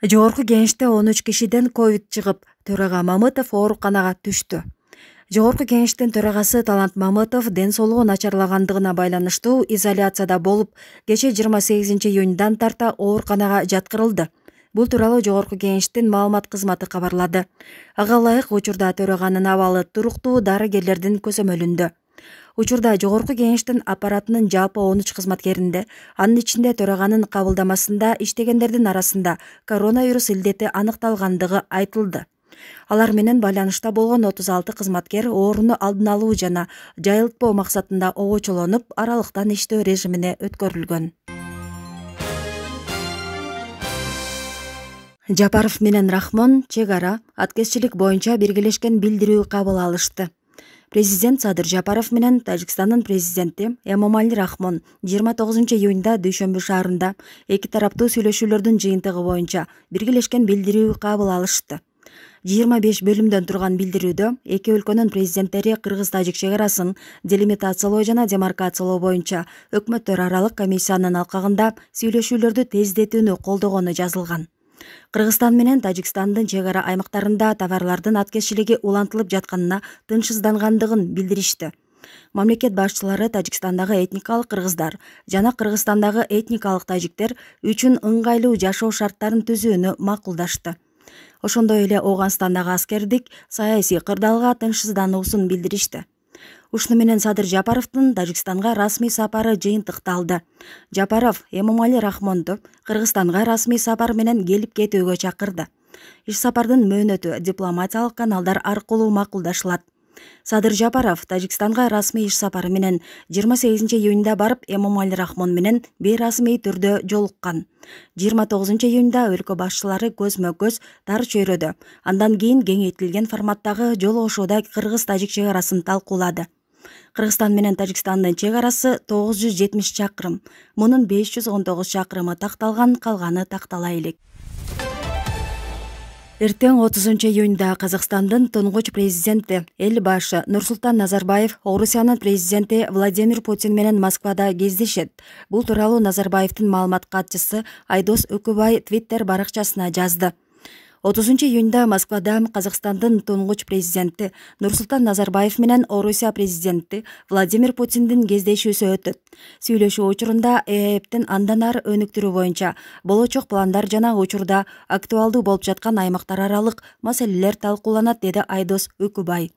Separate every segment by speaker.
Speaker 1: Жогорку кеңеште 13 кишиден ковид чыгып, төрага Мамытов ооруканага түштү. Жогорку кеңештин төрагасы Талант Мамытов ден соолугу начарлагандыгына байланыштуу изоляцияда болуп, кече 28-июндан тарта ооруканага жаткырылды. Бул тууралуу Жогорку кеңештин маалымат кызматы кабарлады. Ага ылайык учурда төраганын абалы туруктуу дарыгерлердин көзөмөлүндө. Учурда Жогорку кеңештин аппаратынын жалпы 13 кызматкеринде, анын ичинде төраганын кабылдамасында иштегендердин арасында коронавирус илдети аныкталгандыгы айтылды. Алар менен байланышта болгон 36 кызматкер ооруну алдын алуу жана жайылтпоо максатында обочолонуп, аралыктан иштөө режимине өткөрүлгөн. Жапаров менен Рахмон чек ара аткезчилик боюнча биргелешкен билдирүү кабыл алышты. Президент Садыр Жапаров менен Тажикстандын президенти Эмомали Рахмон 29-июнда Дүйшөмбү шаарында эки тараптуу сүйлөшүүлөрдүн жыйынтыгы боюнча биргелешкен билдирүү кабыл алышты. 25 бөлүмдөн турган билдирүүдө эки өлкөнүн президенттери кыргыз-тажик чек арасын делимитациялоо жана демаркациялоо боюнча өкмөттөр аралык комиссиянын алкагында сүйлөшүүлөрдү тездетүүнү колдогону жазылган. Кыргызстан менен Тажикстандын чек ара аймактарында товарлардын аткезчилиги улантылып жатканына тынчсыздангандыгын билдиришти. Мамлекет башчылары Тажикстандагы этникалык кыргыздар жана Кыргызстандагы этникалык тажиктер үчүн ыңгайлуу жашоо шарттарын түзүүнү макулдашты. Ошондой эле Ооганстандагы аскердик саясий кырдаалга тынчсыздануусун билдиришти. Ушуну менен Садыр Жапаровдун Тажикстанга расмий сапары жыйынтыкталды. Жапаров Эмомали Рахмонду Кыргызстанга расмий сапар менен келип кетүүгө чакырды. Иш сапардын мөөнөтү дипломатиялык каналдар аркылуу макулдашылат. Садыр Жапаров Тажикстанга расмий иш сапары менен 28-июнда барып, Эмомали Рахмон менен бейрасмий түрдө жолуккан. 29-июнда өлкө башчылары көзмө-көз тар чөйрөдө, андан кийин кеңейтилген форматтагы жолугушууда кыргыз-тажик чек арасын талкуулады. Кыргызстан менен Тажикстандын чек арасы 970 чакырым, мунун 519 чакырымы такталган, калганы тактала элек. Эртең 30-июнда Казакстандын тунгуч президенти эл башы Нурсултан Назарбаев Орусиянын президенти Владимир Путин менен Москвада кездешет. Бул тууралуу Назарбаевдин маалымат катчысы Айдос Үкүбай Твиттер баракчасына жазды. 30-июнда Москвада Казакстандын тунгуч президенти Нурсултан Назарбаев менен Орусия президенти Владимир Путиндин кездешүүсү өтөт. Сүйлөшүү учурунда ЭЭПтин андан ары өнүктүрүү боюнча болочок пландар жана учурда актуалдуу болуп жаткан аймактар аралык маселелер талкууланат, деди Айдос Үкүбай.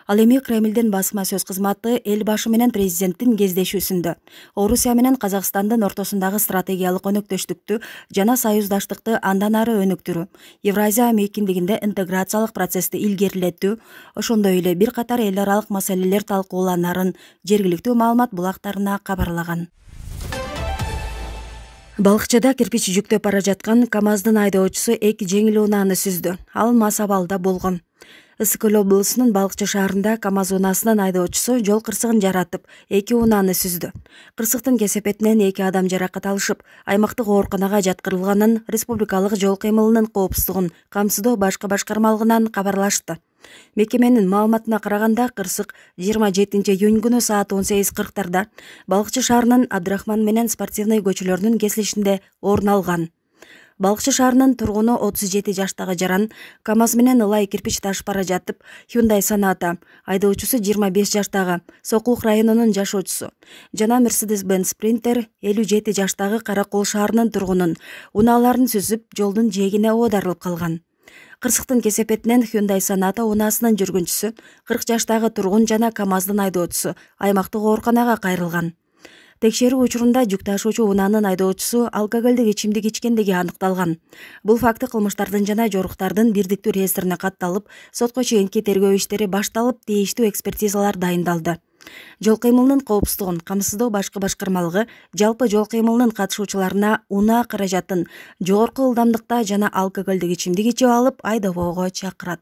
Speaker 1: Ал эми Кремлдин басма сөз кызматы эл башы менен президенттин кездешүүсүндө Орусия менен Казакстандын ортосундагы стратегиялык өнөктөштүктү жана союздаштыкты андан ары өнүктүрүү, Евразия мейкиндигинде интеграциялык процессти илгерилетүү, ошондой эле бир катар эл аралык маселелер талкууланарын жергиликтүү маалымат булактарына кабарлаган. Балыкчыда кирпич жүктөп бара жаткан КамАЗдын айдоочусу эки жеңил унааны сүздү. Ал мас абалда болгон. Ысык Көл облусунун Балыкчы шаарында КамАЗ унаасынын айдоочусу жол кырсыгын жаратып, эки унааны сүздү. Кырсыктын кесепетинен эки адам жаракат алышып, аймактык ооруканага жаткырылганын Республикалык жол кыймылынын коопсуздугун камсыздоо башкы башкармалыгынан кабарлашты. Мекеменин маалыматына караганда, кырсык 27-июнь күнү саат 18:40 Балыкчы шаарынын Абдрахман менен Спортивный көчөлөрүнүн кесилишинде орун алган. Балыкчы шаарынын тургуну 37 жаштагы жаран КамАЗ менен ылай кирпич ташып бара жатып, Hyundai Sonata, айдоочусу 25 жаштагы Сокулук районунун жашоочусу жана Mercedes-Benz Sprinter 57 жаштагы Каракол шаарынын тургунун унааларын сүзүп, жолдун жээгине оодарылып калган. Кырсыктын кесепетинен Hyundai Sonata унаасынын жүргүнчүсү 40 жаштагы тургун жана КамАЗдын айдоочусу аймактык ооруканага кайрылган. Текшерүү учурунда жүк ташуучу унаанын айдоочусу алкоголдук ичимдик ичкендиги аныкталган. Бул факты кылмыштардын жана жоруктардын бирдиктүү реестрине катталып, сотко чейинки тергөө иштери башталып, тийиштүү экспертизалар дайындалды. Жол кыймылынын коопсуздугун камсыздоо башкы башкармалыгы жалпы жол кыймылынын катышуучуларына унаа каражатын жогорку ылдамдыкта жана алкоголдук ичимдик ичип алып айдоого чакырат.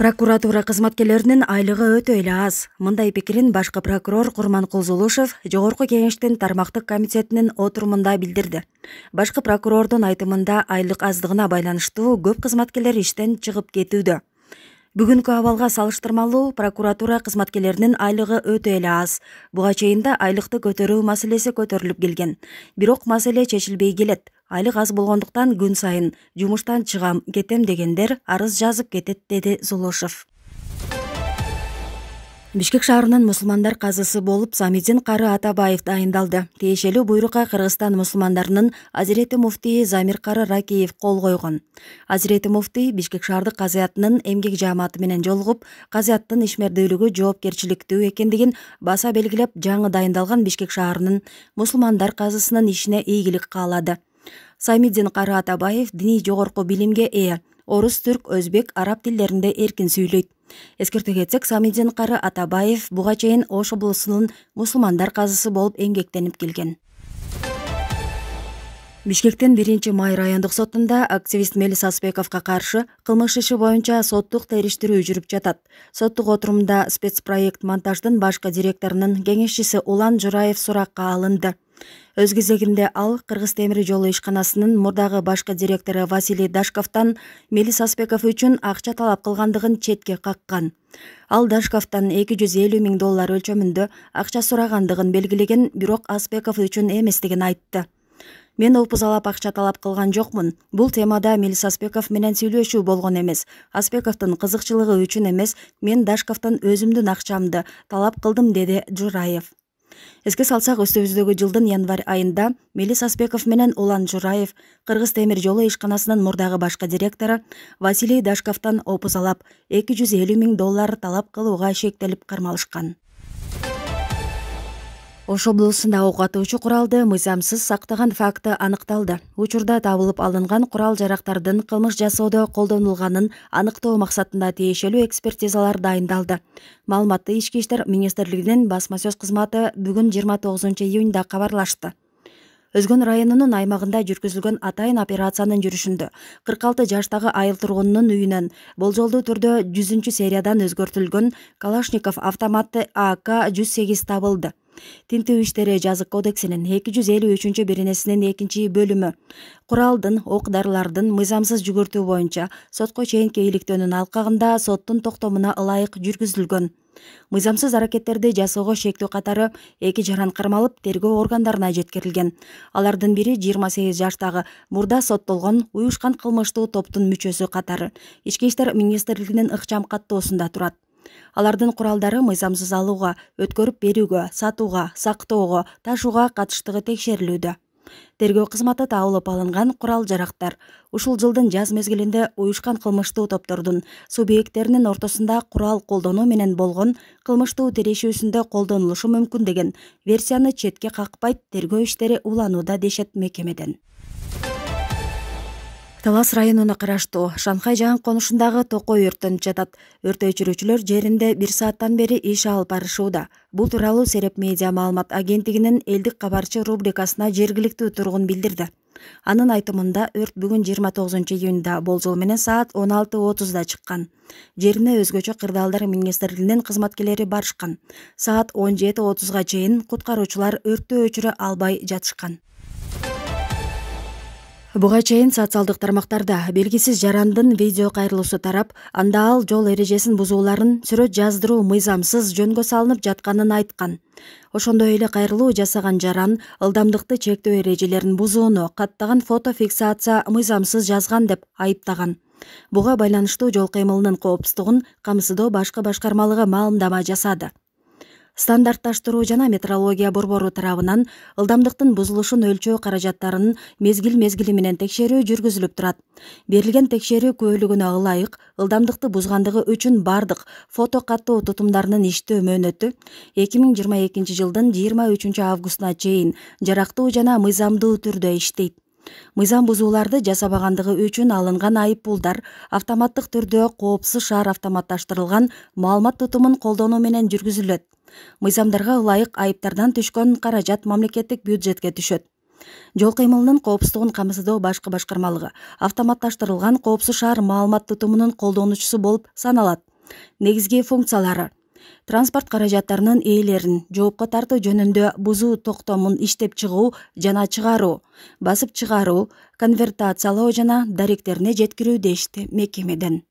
Speaker 1: Прокуратура кызматкерлеринин айлыгы өтө эле аз. Мындай пикирин башкы прокурор Курманкул Зулушев Жогорку кеңештин тармактык комитетинин отурумунда билдирди. Башкы прокурордун айтымында айлык аздыгына байланыштуу көп кызматкерлер иштен чыгып кетүүдө. Бүгүнкү абалга салыштырмалуу прокуратура кызматкерлеринин айлыгы өтө эле аз. Буга чейин да айлыкты көтөрүү маселеси көтөрүлүп келген. Бирок маселе чечилбей келет. айлык аз болгондуктан күн сайын жумуштан чыгам, кетем дегендер арыз жазып кетет, деди Зулушев. Бишкек шаарынын мусулмандар казысы болуп Самидин Кары Атабаев дайындалды. Тиешелүү буйрукка Кыргызстан мусулмандарынын Азирети муфтийи Замир Кары Ракиев кол койгон. Азирети муфтий Бишкек шаардык казыятынын эмгек жааматы менен жолугуп, казыяттын ишмердүүлүгү жоопкерчиликтүү экендигин баса белгилеп, жаңы дайындалган Бишкек шаарынын мусулмандар казысынын ишине ийгилик каалады. Самидин Кары Атабаев диний жогорку билимге ээ, орус, түрк, өзбек, араб тилдеринде эркин сүйлөйт. Эскерте кетсек, Самидин Кары Атабаев буга чейин Ош облусунун мусулмандар казысы болуп эмгектенип келген. Бишкектин 1-Май райондук сотунда активист Мелис Аспековго каршы кылмыш иши боюнча соттук териштирүү жүрүп жатат. Соттук отурумда спецпроект монтаждын башкы директорунун кеңешчиси Улан Жураев суракка алынды. Өз кезегинде ал Кыргыз темир жолу ишканасынын мурдагы башкы директору Василий Дашковтан Мелис Аспеков үчүн акча талап кылгандыгын четке каккан. Ал Дашковтан $250,000 өлчөмүндө акча сурагандыгын белгилеген, бирок Аспеков үчүн эместигин айтты. Мен опузалап акча талап кылган жокмун. Бул темада Мелис Аспеков менен сүйлөшүү болгон эмес. Аспековдун кызыкчылыгы үчүн эмес, мен Дашковтан өзүмдүн акчамды талап кылдым, деди Жураев. Эске салсак, өстөбүздөгү жылдын январь айында Мелис Аспеков менен Улан Жураев Кыргыз темир жолу ишканасынын мурдагы башкы директору Василий Дашковтан опузалап $250,000 талап кылууга шектелип кармалышкан. Ош облусунда ок атуучу куралды мыйзамсыз сактаган факты аныкталды. Учурда табылып алынган курал жарактардын кылмыш жасоодо колдонулганын аныктоо максатында тиешелүү экспертизалар дайындалды. Маалыматты Ички иштер министрлигинин басма сөз кызматы бүгүн 29-июнда кабарлашты. Өзгөн районунун аймагында жүргүзүлгөн атайын операциянын жүрүшүндө 46 жаштагы айыл тургунунун үйүнөн болжолдуу түрдө 100-сериядан өзгөртүлгөн Калашников автоматты АК-108 табылды. Тинтүү иштери жазык кодексинин 253-беренесинин 2-бөлүмү куралдын, ок-дарылардын мыйзамсыз жүгүртүү боюнча сотко чейинки иликтөөнүн алкагында соттун токтомуна ылайык жүргүзүлгөн. Мыйзамсыз аракеттерди жасоого шектүү катары 2 жаран кармалып, тергөө органдарына жеткирилген. Алардын бири 28 жаштагы мурда соттолгон уюшкан кылмыштуу топтун мүчөсү катары Ички иштер министрлигинин ыкчам каттоосунда турат. Алардын куралдары мыйзамсыз алууга, өткөрүп берүүгө, сатууга, сактоого, ташууга катыштыгы текшерилүүдө. Тергөө кызматы табылып алынган курал жарактар ушул жылдын жаз мезгилинде уюшкан кылмыштуу топтордун субъекттеринин ортосунда курал колдонуу менен болгон кылмыштуу тирешүүсүндө колдонулушу мүмкүн деген версияны четке какпайт, тергөө иштери уланууда, дешет мекемеден. Талас районуна караштуу Шанхай жаан конушундагы токой өрттөнүп жатат. Өрт өчүрүүчүлөр жеринде 1 сааттан бери иш алып барышууда. Бул тууралуу Сереп медиа маалымат агенттигинин элдик кабарчы рубрикасына жергиликтүү тургун билдирди. Анын айтымында өрт бүгүн 29-июнда болжол менен саат 16:30 чыккан. Жерине өзгөчө кырдаалдар министрлигинин кызматкерлери барышкан. Саат 17:30 чейин куткаруучулар өрттү өчүрө албай жатышкан. Буга чейин социалдык тармактарда белгисиз жарандын видео кайрылуусу тарап, анда ал жол эрежесин бузууларын сүрөт жаздыруу мыйзамсыз жөнгө салынып жатканын айткан. Ошондой эле кайрылуу жасаган жаран ылдамдыкты чектөө эрежелерин бузууну каттаган фото фиксация мыйзамсыз жазган деп айыптаган. Буга байланыштуу жол кыймылынын коопсуздугун камсыздоо башкы башкармалыгы маалымдама жасады. Стандартташтыруу жана метрология борбору тарабынан ылдамдыктын бузулушун өлчөө каражаттарынын мезгил менен текшерүү жүргүзүлүп турат. Берилген текшерүү көбөлүгүнө ылайык ылдамдыкты бузгандыгы үчүн бардык фото каттоо тутумдарынын иштөө мөөнөтү 2022 жылдын 23 августуна чейин жарактуу жана мыйзамдуу түрдө иштейт. Мыйзам бузууларды жасабагандыгы үчүн алынган айыппулдар автоматтык түрдө Коопсуз шаар автоматташтырылган маалымат тутумун колдонуу менен жүргүзүлөт. Мыйзамдарга ылайык айыптардан түшкөн каражат мамлекеттик бюджетке түшөт. Жол кыймылынын коопсуздугун камсыздоо башкы башкармалыгы автоматташтырылган Коопсуз шаар маалымат тутумунун колдонуучусу болуп саналат. Негизги функциялары: транспорт каражаттарынын ээлерин жоопко тартуу жөнүндө бузуу токтомун иштеп чыгуу жана чыгаруу, басып чыгаруу, конвертациялоо жана даректерине жеткирүү, дешти мекемеден.